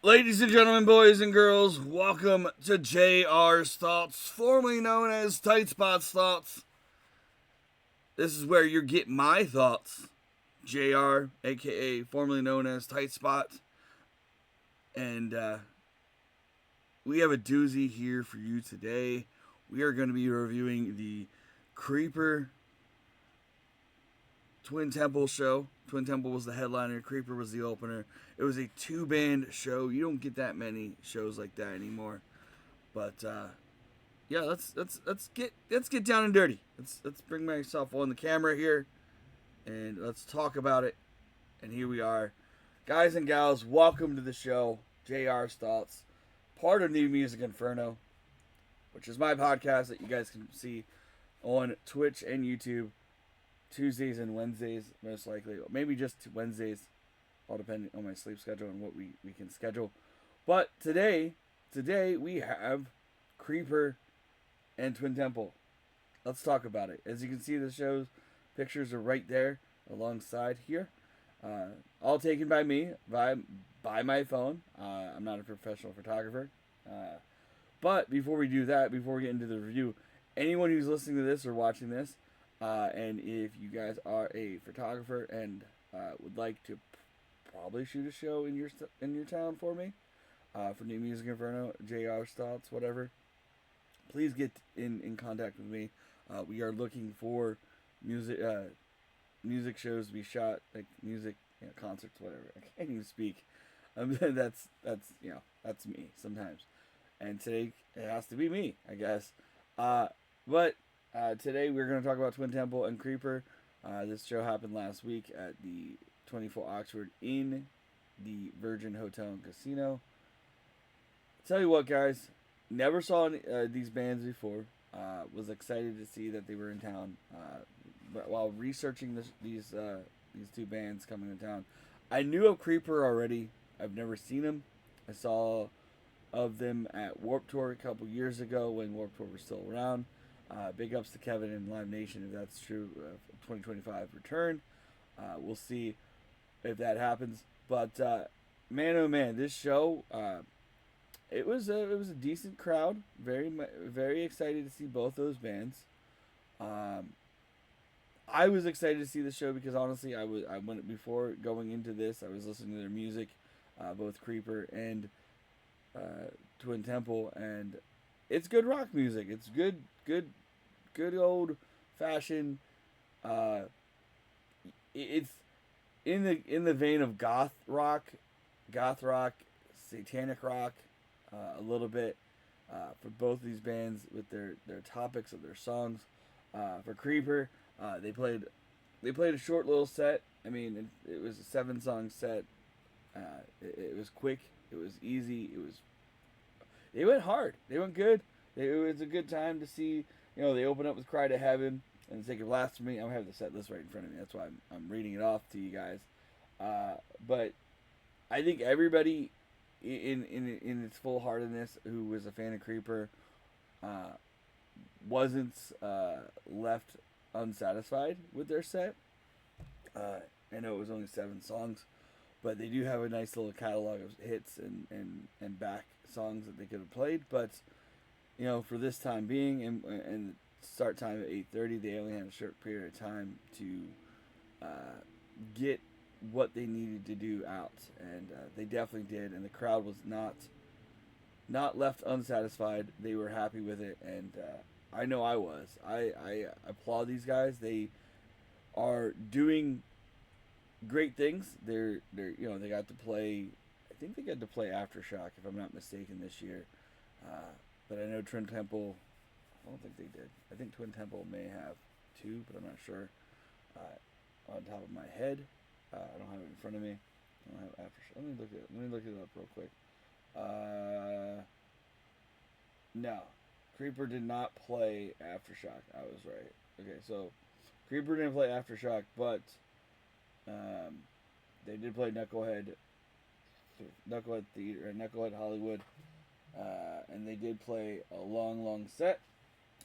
Ladies and gentlemen, boys and girls, welcome to JR's Thoughts, formerly known as Tight Spots Thoughts. This is where you get my thoughts. JR, aka formerly known as Tight Spot. And we have a doozy here for you today. We are going to be reviewing the Creeper Twin Temple show. Twin Temple was the headliner, Creeper was the opener. It was a two-band show. You don't get that many shows like that anymore. But yeah, let's get down and dirty. Let's bring myself on the camera here and let's talk about it. And here we are, guys and gals. Welcome to the show, JR's Thoughts, part of New Music Inferno, which is my podcast that you guys can see on Twitch and YouTube Tuesdays and Wednesdays, most likely. Maybe just Wednesdays, all depending on my sleep schedule and what we can schedule. But today we have Creeper and Twin Temple. Let's talk about it. As you can see, the show's pictures are right there alongside here. All taken by me, by my phone. I'm not a professional photographer. But before we do that, before we get into the review, anyone who's listening to this or watching this, and if you guys are a photographer and would like to probably shoot a show in your town for me, for New Music Inferno, JR's Thoughts, whatever, please get in contact with me. We are looking for music shows to be shot, like music concerts, whatever. I can't even speak. That's that's me sometimes, and today it has to be me, I guess. But today we're going to talk about Twin Temple and Creeper. This show happened last week at the 24 Oxford in the Virgin Hotel and Casino. Tell you what, guys, never saw these bands before. Was excited to see that they were in town. But while researching these two bands coming to town, I knew of Creeper already. I've never seen them. I saw of them at Warped Tour a couple years ago when Warped Tour was still around. Big ups to Kevin and Live Nation if that's true. 2025 return. We'll see if that happens. But man, oh man, this show. It was a decent crowd. Very excited to see both those bands. I was excited to see the show because honestly, I went before going into this. I was listening to their music, both Creeper and Twin Temple, and it's good rock music. It's good old fashioned. It's in the vein of goth rock, satanic rock, a little bit for both these bands with their topics of their songs. For Creeper, they played a short little set. I mean, it was a 7-song set. It was quick. It was easy. They went hard. They went good. It was a good time to see. They open up with "Cry to Heaven" and "Sake of Blasphemy." I don't have the set list right in front of me. That's why I'm reading it off to you guys. But I think everybody in its full heartedness who was a fan of Creeper wasn't left unsatisfied with their set. I know it was only 7 songs, but they do have a nice little catalog of hits and back songs that they could have played. But for this time being and start time at 8:30, they only had a short period of time to get what they needed to do out, and they definitely did. And the crowd was not left unsatisfied. They were happy with it, and I know I was. I applaud these guys. They are doing great things. They got to play. I think they got to play Aftershock, if I'm not mistaken, this year. But I know Twin Temple. I don't think they did. I think Twin Temple may have too, but I'm not sure. On top of my head, I don't have it in front of me. I don't have Aftershock. Let me look it up real quick. No, Creeper did not play Aftershock. I was right. Okay, so Creeper didn't play Aftershock, but they did play Knucklehead Theater, Knucklehead Hollywood, and they did play a long set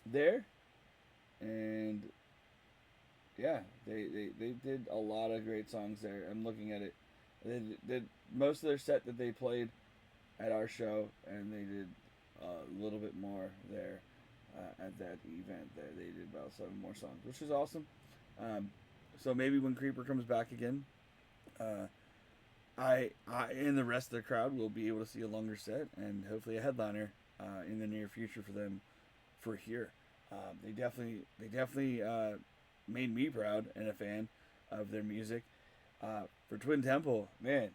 there, and yeah, they did a lot of great songs there. I'm looking at it. They did most of their set that they played at our show, and they did a little bit more there at that event. There, they did about 7 more songs, which is awesome. Um, so maybe when Creeper comes back again, uh, I and the rest of the crowd will be able to see a longer set and hopefully a headliner in the near future for them for here. They definitely made me proud and a fan of their music. For Twin Temple, man,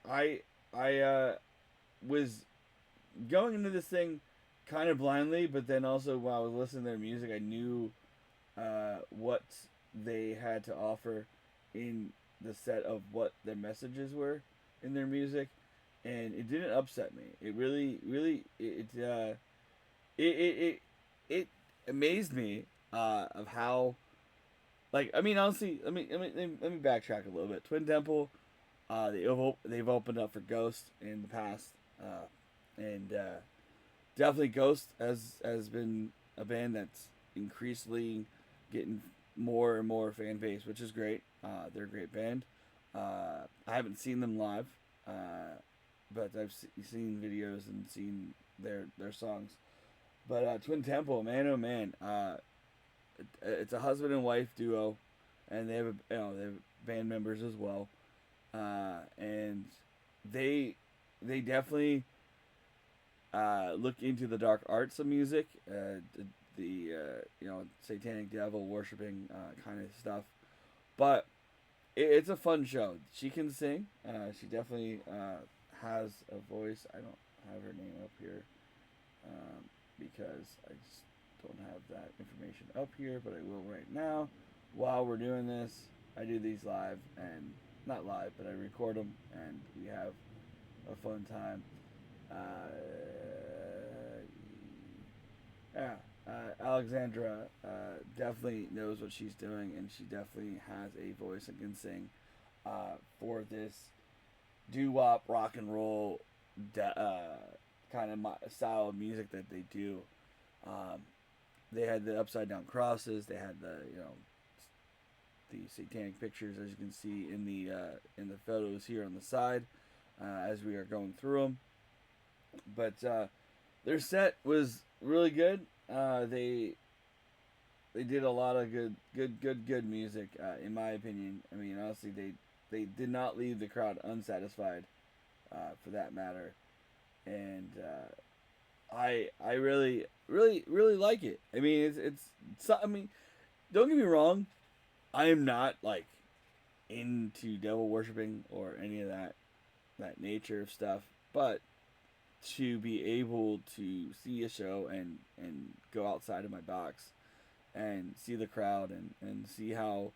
I was going into this thing kind of blindly, but then also while I was listening to their music, I knew what they had to offer in the set of what their messages were in their music, and it didn't upset me. It really it amazed me of how, like, I mean, honestly, let me backtrack a little bit. Twin Temple, they've opened up for Ghost in the past, and definitely Ghost has been a band that's increasingly getting more and more fan base, which is great. They're a great band. I haven't seen them live, but I've seen videos and seen their songs. But Twin Temple, man, oh man, it's a husband and wife duo, and they have they have band members as well, and they definitely look into the dark arts of music, the satanic devil worshiping kind of stuff, but it's a fun show. She can sing. She definitely has a voice. I don't have her name up here because I just don't have that information up here, but I will right now. While we're doing this, I do these live, and not live, but I record them, and we have a fun time. Yeah, Alexandra definitely knows what she's doing, and she definitely has a voice and can sing for this doo-wop rock and roll kind of style of music that they do. They had the upside down crosses. They had the satanic pictures, as you can see in the photos here on the side as we are going through them. But their set was really good. They did a lot of good music, in my opinion. I mean, honestly, they did not leave the crowd unsatisfied, for that matter, and I really like it. I mean, I mean, don't get me wrong, I am not like into devil worshiping or any of that nature of stuff, but to be able to see a show and go outside of my box and see the crowd and see how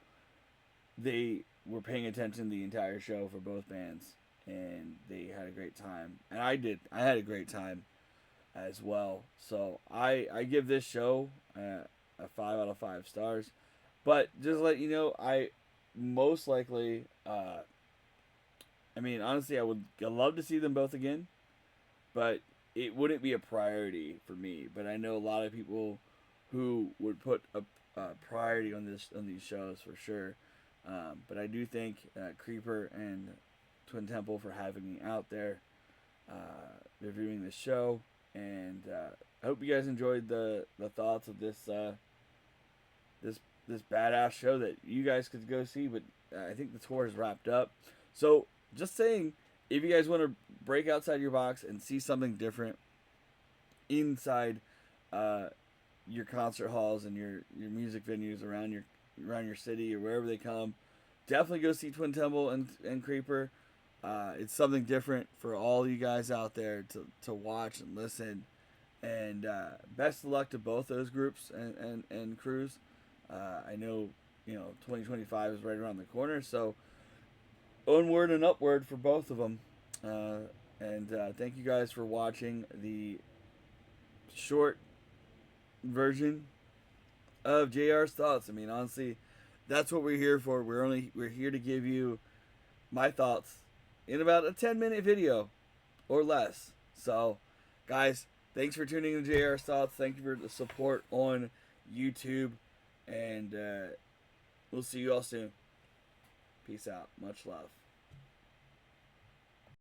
they were paying attention the entire show for both bands, and they had a great time, and I had a great time as well. So I give this show a 5 out of 5 stars. But just to let you know, I most likely I mean, honestly, I'd love to see them both again, but it wouldn't be a priority for me. But I know a lot of people who would put a priority on these shows for sure. But I do thank Creeper and Twin Temple for having me out there reviewing this show, and I hope you guys enjoyed the thoughts of this this badass show that you guys could go see. But I think the tour is wrapped up. So just saying, if you guys want to break outside your box and see something different inside your concert halls and your music venues around your city or wherever they come, definitely go see Twin Temple and Creeper. It's something different for all you guys out there to watch and listen. And best of luck to both those groups and crews. I know 2025 is right around the corner, so onward and upward for both of them. And thank you guys for watching the short version of JR's thoughts. I mean, honestly, that's what we're here for. We're here to give you my thoughts in about a 10-minute video or less. So, guys, thanks for tuning in to JR's thoughts. Thank you for the support on YouTube, and we'll see you all soon. Peace out. Much love.